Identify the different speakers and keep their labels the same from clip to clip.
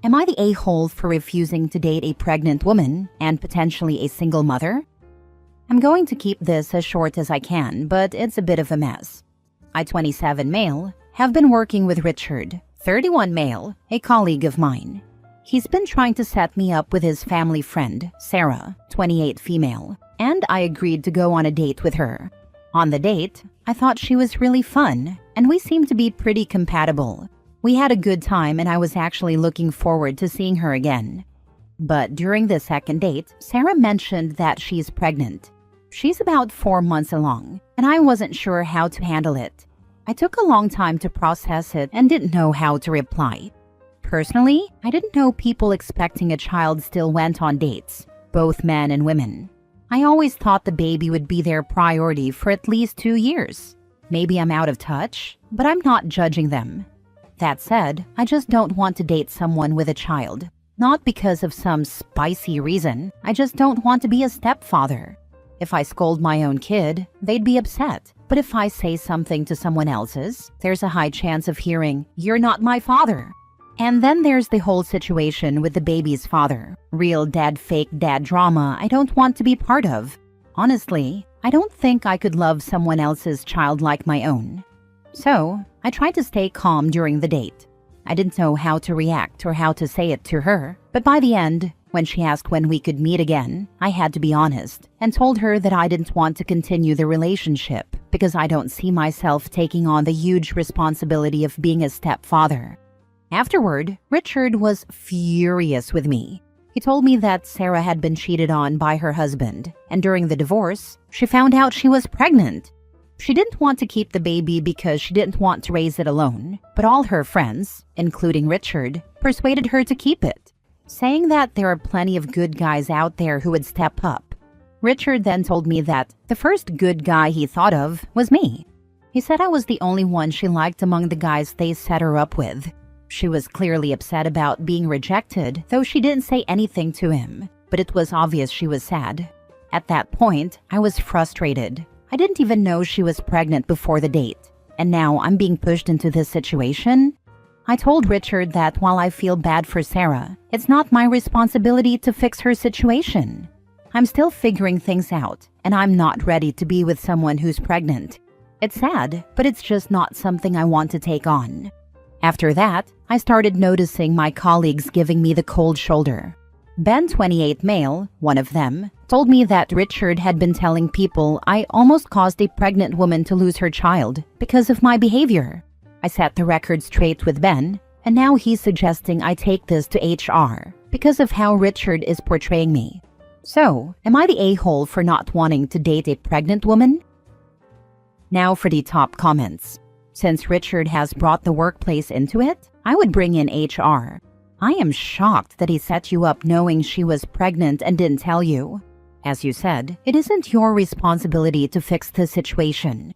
Speaker 1: Am I the a-hole for refusing to date a pregnant woman and potentially a single mother? I'm going to keep this as short as I can, but it's a bit of a mess. I, 27 male, have been working with Richard, 31 male, a colleague of mine. He's been trying to set me up with his family friend, Sarah, 28 female, and I agreed to go on a date with her. On the date, I thought she was really fun, and we seemed to be pretty compatible. We had a good time and I was actually looking forward to seeing her again. But during the second date, Sarah mentioned that she's pregnant. She's about 4 months along, and I wasn't sure how to handle it. I took a long time to process it and didn't know how to reply. Personally, I didn't know people expecting a child still went on dates, both men and women. I always thought the baby would be their priority for at least 2 years. Maybe I'm out of touch, but I'm not judging them. That said, I just don't want to date someone with a child. Not because of some spicy reason, I just don't want to be a stepfather. If I scold my own kid, they'd be upset. But if I say something to someone else's, there's a high chance of hearing, "You're not my father." And then there's the whole situation with the baby's father. Real dad, fake dad drama I don't want to be part of. Honestly, I don't think I could love someone else's child like my own. So, I tried to stay calm during the date. I didn't know how to react or how to say it to her, but by the end, when she asked when we could meet again, I had to be honest and told her that I didn't want to continue the relationship because I don't see myself taking on the huge responsibility of being a stepfather. Afterward, Richard was furious with me. He told me that Sarah had been cheated on by her husband, and during the divorce, she found out she was pregnant. She didn't want to keep the baby because she didn't want to raise it alone, but all her friends, including Richard, persuaded her to keep it, saying that there are plenty of good guys out there who would step up. Richard then told me that the first good guy he thought of was me. He said I was the only one she liked among the guys they set her up with. She was clearly upset about being rejected, though she didn't say anything to him, but it was obvious she was sad. At that point, I was frustrated. I didn't even know she was pregnant before the date, and now I'm being pushed into this situation? I told Richard that while I feel bad for Sarah, it's not my responsibility to fix her situation. I'm still figuring things out, and I'm not ready to be with someone who's pregnant. It's sad, but it's just not something I want to take on. After that, I started noticing my colleagues giving me the cold shoulder. Ben, 28 male, one of them, told me that Richard had been telling people I almost caused a pregnant woman to lose her child because of my behavior. I set the record straight with Ben, and now he's suggesting I take this to HR because of how Richard is portraying me. So, am I the a-hole for not wanting to date a pregnant woman? Now for the top comments. Since Richard has brought the workplace into it, I would bring in HR. I am shocked that he set you up knowing she was pregnant and didn't tell you. As you said, it isn't your responsibility to fix the situation.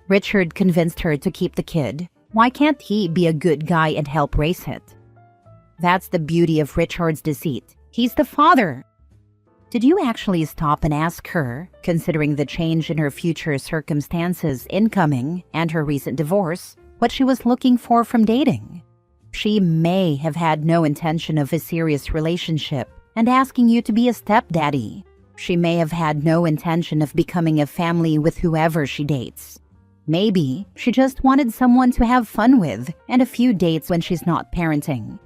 Speaker 1: Richard convinced her to keep the kid. Why can't he be a good guy and help raise it? That's the beauty of Richard's deceit. He's the father. Did you actually stop and ask her, considering the change in her future circumstances incoming and her recent divorce, what she was looking for from dating? She may have had no intention of a serious relationship and asking you to be a stepdaddy. She may have had no intention of becoming a family with whoever she dates. Maybe she just wanted someone to have fun with and a few dates when she's not parenting.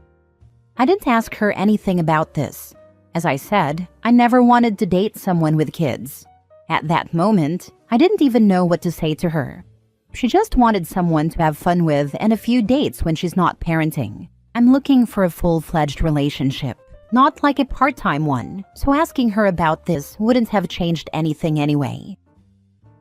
Speaker 1: I didn't ask her anything about this. As I said, I never wanted to date someone with kids. At that moment, I didn't even know what to say to her. She just wanted someone to have fun with and a few dates when she's not parenting. I'm looking for a full-fledged relationship, not like a part-time one, so asking her about this wouldn't have changed anything anyway.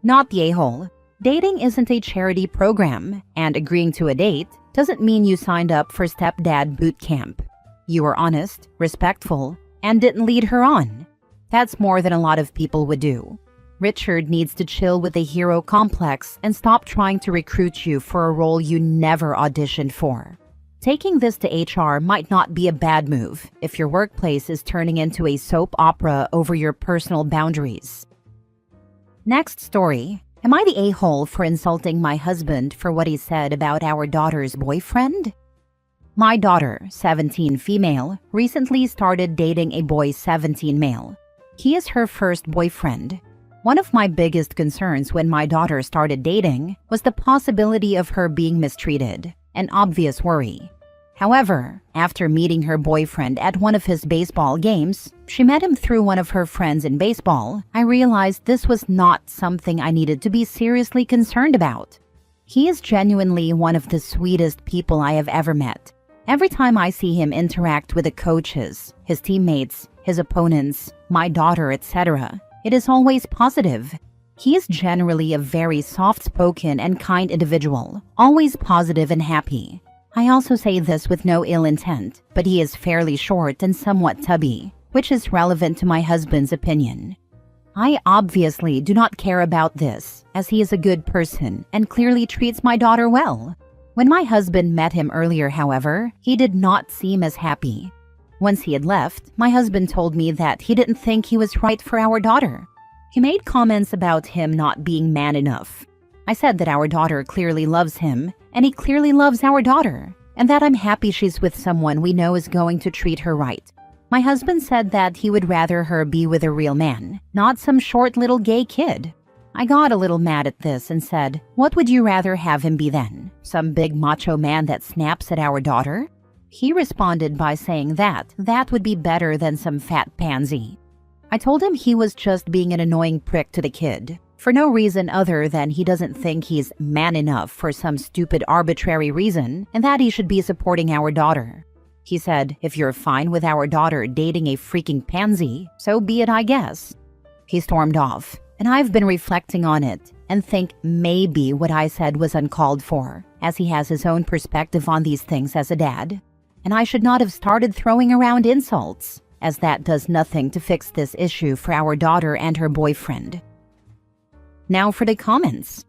Speaker 1: Not the a-hole. Dating isn't a charity program, and agreeing to a date doesn't mean you signed up for stepdad boot camp. You were honest, respectful, and didn't lead her on. That's more than a lot of people would do. Richard needs to chill with the hero complex and stop trying to recruit you for a role you never auditioned for. Taking this to HR might not be a bad move if your workplace is turning into a soap opera over your personal boundaries. Next story. Am I the a-hole for insulting my husband for what he said about our daughter's boyfriend? My daughter, 17 female, recently started dating a boy 17 male. He is her first boyfriend. One of my biggest concerns when my daughter started dating was the possibility of her being mistreated, an obvious worry. However, after meeting her boyfriend at one of his baseball games, she met him through one of her friends in baseball, I realized this was not something I needed to be seriously concerned about. He is genuinely one of the sweetest people I have ever met. Every time I see him interact with the coaches, his teammates, his opponents, my daughter, etc., it is always positive. He is generally a very soft-spoken and kind individual, always positive and happy. I also say this with no ill intent, but he is fairly short and somewhat tubby, which is relevant to my husband's opinion. I obviously do not care about this, as he is a good person and clearly treats my daughter well. When my husband met him earlier, however, he did not seem as happy. Once he had left, my husband told me that he didn't think he was right for our daughter. He made comments about him not being man enough. I said that our daughter clearly loves him, and he clearly loves our daughter, and that I'm happy she's with someone we know is going to treat her right. My husband said that he would rather her be with a real man, not some short little gay kid. I got a little mad at this and said, "What would you rather have him be then? Some big macho man that snaps at our daughter?" He responded by saying that would be better than some fat pansy. I told him he was just being an annoying prick to the kid, for no reason other than he doesn't think he's man enough for some stupid arbitrary reason, and that he should be supporting our daughter. He said, "If you're fine with our daughter dating a freaking pansy, so be it, I guess." He stormed off, and I've been reflecting on it and think maybe what I said was uncalled for, as he has his own perspective on these things as a dad. And I should not have started throwing around insults, as that does nothing to fix this issue for our daughter and her boyfriend. Now for the comments.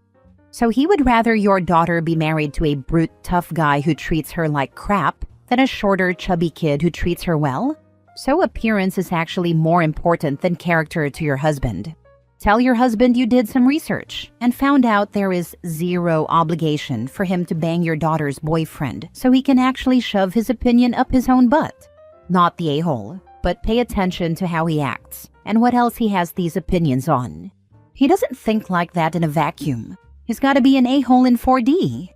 Speaker 1: So he would rather your daughter be married to a brute tough guy who treats her like crap than a shorter chubby kid who treats her well? So appearance is actually more important than character to your husband. Tell your husband you did some research and found out there is zero obligation for him to bang your daughter's boyfriend so he can actually shove his opinion up his own butt. Not the a-hole, but pay attention to how he acts and what else he has these opinions on. He doesn't think like that in a vacuum. He's got to be an a-hole in 4D.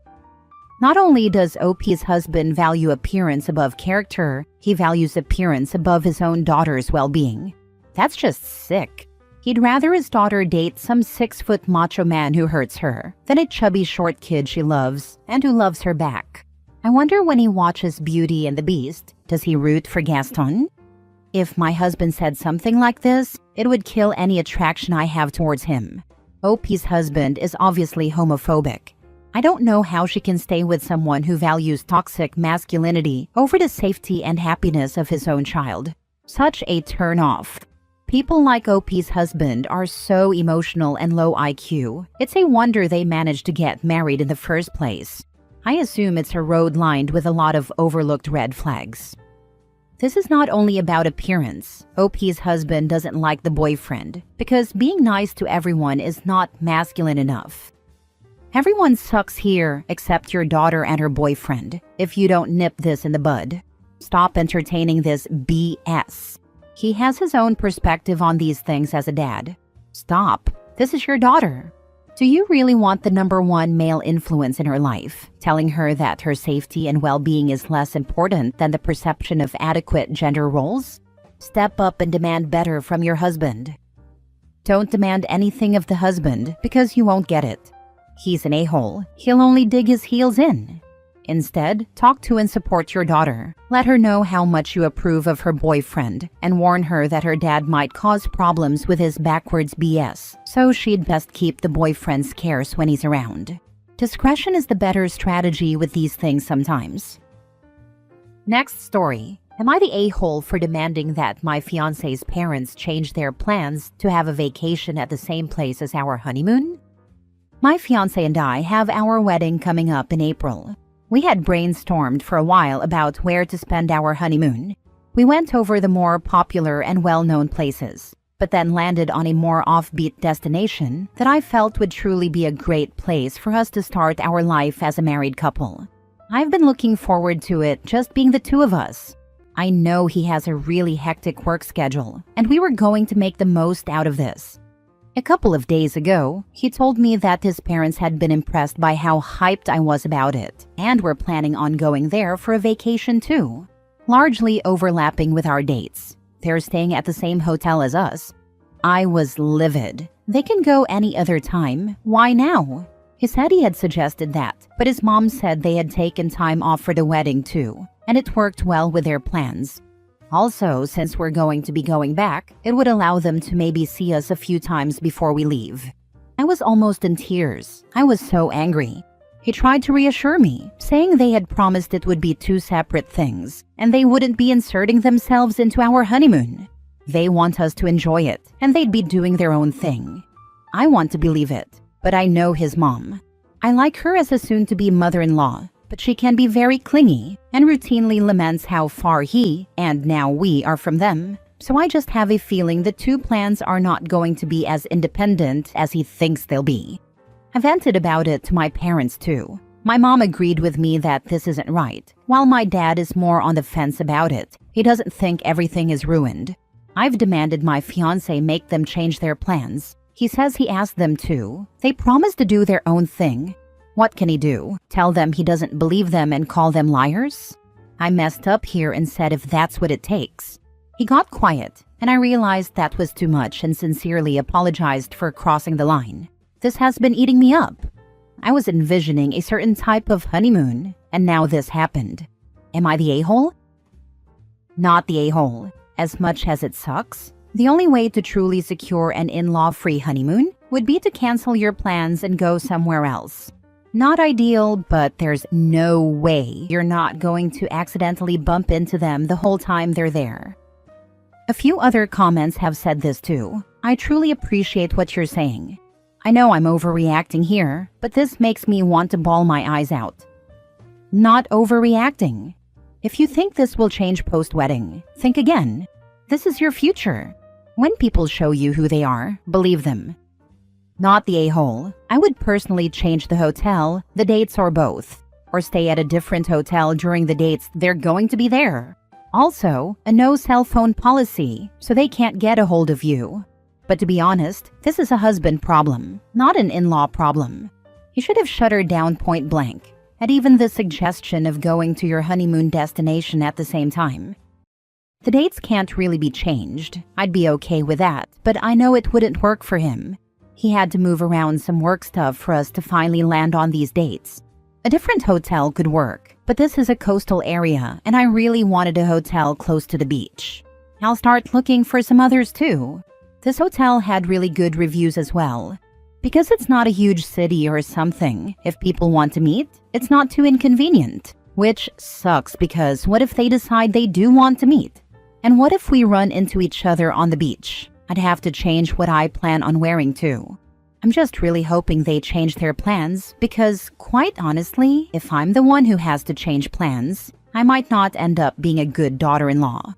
Speaker 1: Not only does OP's husband value appearance above character, he values appearance above his own daughter's well-being. That's just sick. He'd rather his daughter date some 6-foot macho man who hurts her than a chubby short kid she loves and who loves her back. I wonder when he watches Beauty and the Beast, does he root for Gaston? If my husband said something like this, it would kill any attraction I have towards him. OP's husband is obviously homophobic. I don't know how she can stay with someone who values toxic masculinity over the safety and happiness of his own child. Such a turn-off. People like OP's husband are so emotional and low IQ. It's a wonder they managed to get married in the first place. I assume it's a road lined with a lot of overlooked red flags. This is not only about appearance. OP's husband doesn't like the boyfriend because being nice to everyone is not masculine enough. Everyone sucks here except your daughter and her boyfriend if you don't nip this in the bud. Stop entertaining this BS. He has his own perspective on these things as a dad. Stop. This is your daughter. Do you really want the #1 male influence in her life, telling her that her safety and well-being is less important than the perception of adequate gender roles? Step up and demand better from your husband. Don't demand anything of the husband because you won't get it. He's an a-hole. He'll only dig his heels in. Instead, talk to and support your daughter. Let her know how much you approve of her boyfriend and warn her that her dad might cause problems with his backwards BS, so she'd best keep the boyfriend scarce when he's around. Discretion is the better strategy with these things sometimes. Next story. Am I the a-hole for demanding that my fiancé's parents change their plans to have a vacation at the same place as our honeymoon? My fiancé and I have our wedding coming up in April. We had brainstormed for a while about where to spend our honeymoon. We went over the more popular and well-known places, but then landed on a more offbeat destination that I felt would truly be a great place for us to start our life as a married couple. I've been looking forward to it just being the two of us. I know he has a really hectic work schedule, and we were going to make the most out of this. A couple of days ago, he told me that his parents had been impressed by how hyped I was about it, and were planning on going there for a vacation too, largely overlapping with our dates. They're staying at the same hotel as us. I was livid. They can go any other time. Why now? He said he had suggested that, but his mom said they had taken time off for the wedding too, and it worked well with their plans. Also, since we're going to be going back, it would allow them to maybe see us a few times before we leave. I was almost in tears. I was so angry. He tried to reassure me, saying they had promised it would be two separate things, and they wouldn't be inserting themselves into our honeymoon. They want us to enjoy it, and they'd be doing their own thing. I want to believe it, but I know his mom. I like her as a soon-to-be mother-in-law, but she can be very clingy and routinely laments how far he, and now we, are from them. So I just have a feeling the two plans are not going to be as independent as he thinks they'll be. I vented about it to my parents too. My mom agreed with me that this isn't right, while my dad is more on the fence about it. He doesn't think everything is ruined. I've demanded my fiancé make them change their plans. He says he asked them to. They promised to do their own thing. What can he do? Tell them he doesn't believe them and call them liars? I messed up here and said if that's what it takes. He got quiet, and I realized that was too much and sincerely apologized for crossing the line. This has been eating me up. I was envisioning a certain type of honeymoon, and now this happened. Am I the a-hole? Not the a-hole. As much as it sucks, the only way to truly secure an in-law-free honeymoon would be to cancel your plans and go somewhere else. Not ideal, but there's no way you're not going to accidentally bump into them the whole time they're there. A few other comments have said this too. I truly appreciate what you're saying. I know I'm overreacting here, but this makes me want to bawl my eyes out. Not overreacting. If you think this will change post-wedding, think again. This is your future. When people show you who they are, believe them. Not the a-hole. I would personally change the hotel, the dates, or both. Or stay at a different hotel during the dates they're going to be there. Also, a no cell phone policy, so they can't get a hold of you. But to be honest, this is a husband problem, not an in-law problem. You should have shut her down point blank, at even the suggestion of going to your honeymoon destination at the same time. The dates can't really be changed. I'd be okay with that, but I know it wouldn't work for him. He had to move around some work stuff for us to finally land on these dates. A different hotel could work, but this is a coastal area, and I really wanted a hotel close to the beach. I'll start looking for some others too. This hotel had really good reviews as well. Because it's not a huge city or something, if people want to meet, it's not too inconvenient. Which sucks because what if they decide they do want to meet? And what if we run into each other on the beach? I'd have to change what I plan on wearing too. I'm just really hoping they change their plans because, quite honestly, if I'm the one who has to change plans, I might not end up being a good daughter-in-law.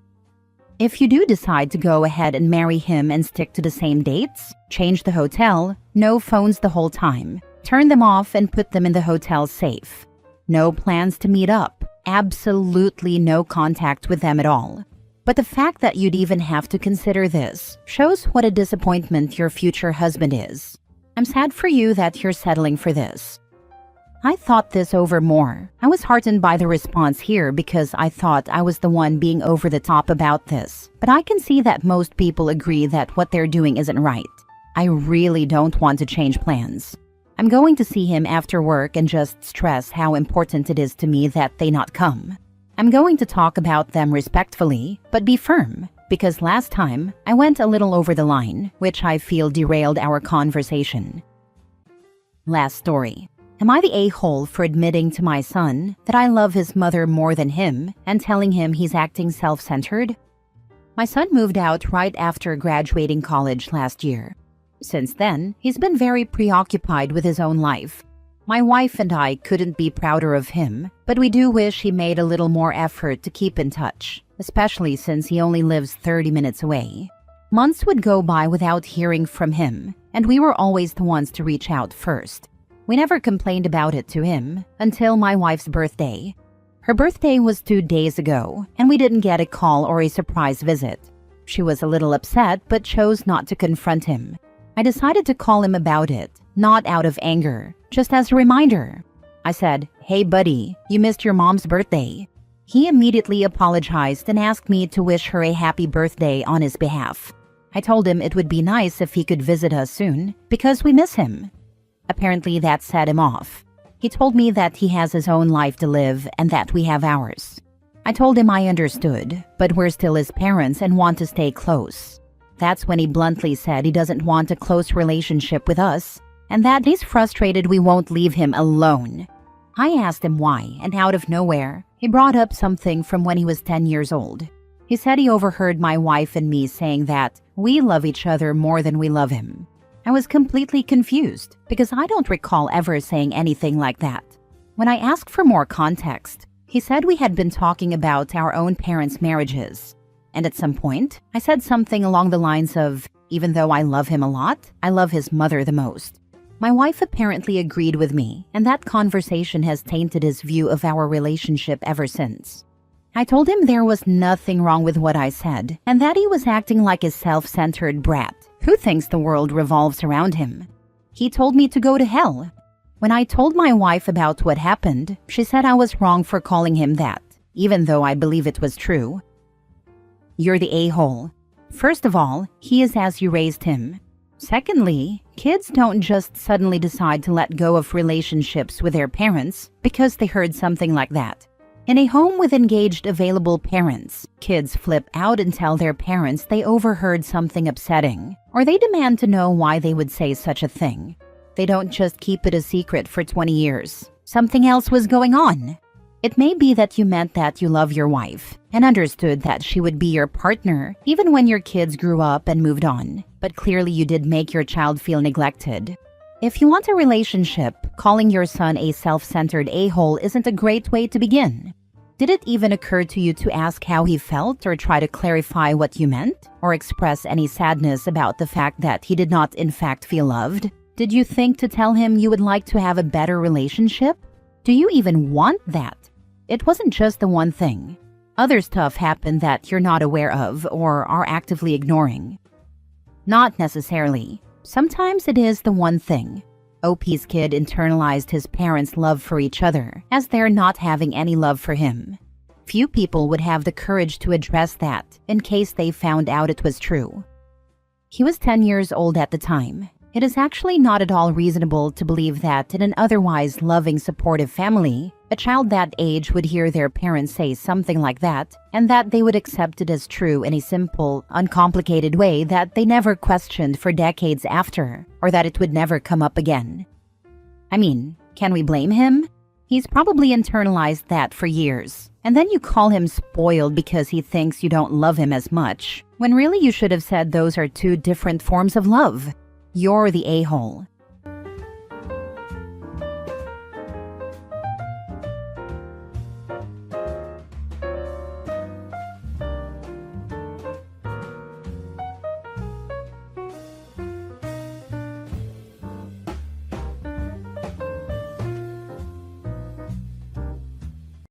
Speaker 1: If you do decide to go ahead and marry him and stick to the same dates, change the hotel, no phones the whole time, turn them off and put them in the hotel safe. No plans to meet up, absolutely no contact with them at all. But the fact that you'd even have to consider this shows what a disappointment your future husband is. I'm sad for you that you're settling for this. I thought this over more. I was heartened by the response here because I thought I was the one being over the top about this. But I can see that most people agree that what they're doing isn't right. I really don't want to change plans. I'm going to see him after work and just stress how important it is to me that they not come. I'm going to talk about them respectfully, but be firm, because last time I went a little over the line, which I feel derailed our conversation. Last story. Am I the a-hole for admitting to my son that I love his mother more than him and telling him he's acting self-centered? My son moved out right after graduating college last year. Since then, he's been very preoccupied with his own life. My wife and I couldn't be prouder of him, but we do wish he made a little more effort to keep in touch, especially since he only lives 30 minutes away. Months would go by without hearing from him, and we were always the ones to reach out first. We never complained about it to him until my wife's birthday. Her birthday was 2 days ago, and we didn't get a call or a surprise visit. She was a little upset but chose not to confront him. I decided to call him about it, not out of anger, just as a reminder. I said, "Hey buddy, you missed your mom's birthday." He immediately apologized and asked me to wish her a happy birthday on his behalf. I told him it would be nice if he could visit us soon because we miss him. Apparently that set him off. He told me that he has his own life to live and that we have ours. I told him I understood, but we're still his parents and want to stay close. That's when he bluntly said he doesn't want a close relationship with us and that he's frustrated we won't leave him alone. I asked him why, and out of nowhere, he brought up something from when he was 10 years old. He said he overheard my wife and me saying that we love each other more than we love him. I was completely confused because I don't recall ever saying anything like that. When I asked for more context, he said we had been talking about our own parents' marriages. And at some point, I said something along the lines of, even though I love him a lot, I love his mother the most. My wife apparently agreed with me, and that conversation has tainted his view of our relationship ever since. I told him there was nothing wrong with what I said, and that he was acting like a self-centered brat who thinks the world revolves around him. He told me to go to hell. When I told my wife about what happened, she said I was wrong for calling him that, even though I believe it was true. "You're the a-hole. First of all, he is as you raised him. Secondly, kids don't just suddenly decide to let go of relationships with their parents because they heard something like that. In a home with engaged available parents, kids flip out and tell their parents they overheard something upsetting, or they demand to know why they would say such a thing. They don't just keep it a secret for 20 years. Something else was going on. It may be that you meant that you love your wife and understood that she would be your partner even when your kids grew up and moved on, but clearly you did make your child feel neglected. If you want a relationship, calling your son a self-centered a-hole isn't a great way to begin. Did it even occur to you to ask how he felt or try to clarify what you meant, or express any sadness about the fact that he did not in fact feel loved? Did you think to tell him you would like to have a better relationship? Do you even want that? It wasn't just the one thing. Other stuff happened that you're not aware of or are actively ignoring. Not necessarily. Sometimes it is the one thing. OP's kid internalized his parents' love for each other as they're not having any love for him. Few people would have the courage to address that in case they found out it was true. He was 10 years old at the time. It is actually not at all reasonable to believe that in an otherwise loving, supportive family, a child that age would hear their parents say something like that, and that they would accept it as true in a simple, uncomplicated way that they never questioned for decades after, or that it would never come up again. I mean, can we blame him? He's probably internalized that for years, and then you call him spoiled because he thinks you don't love him as much, when really you should have said those are two different forms of love. You're the a-hole.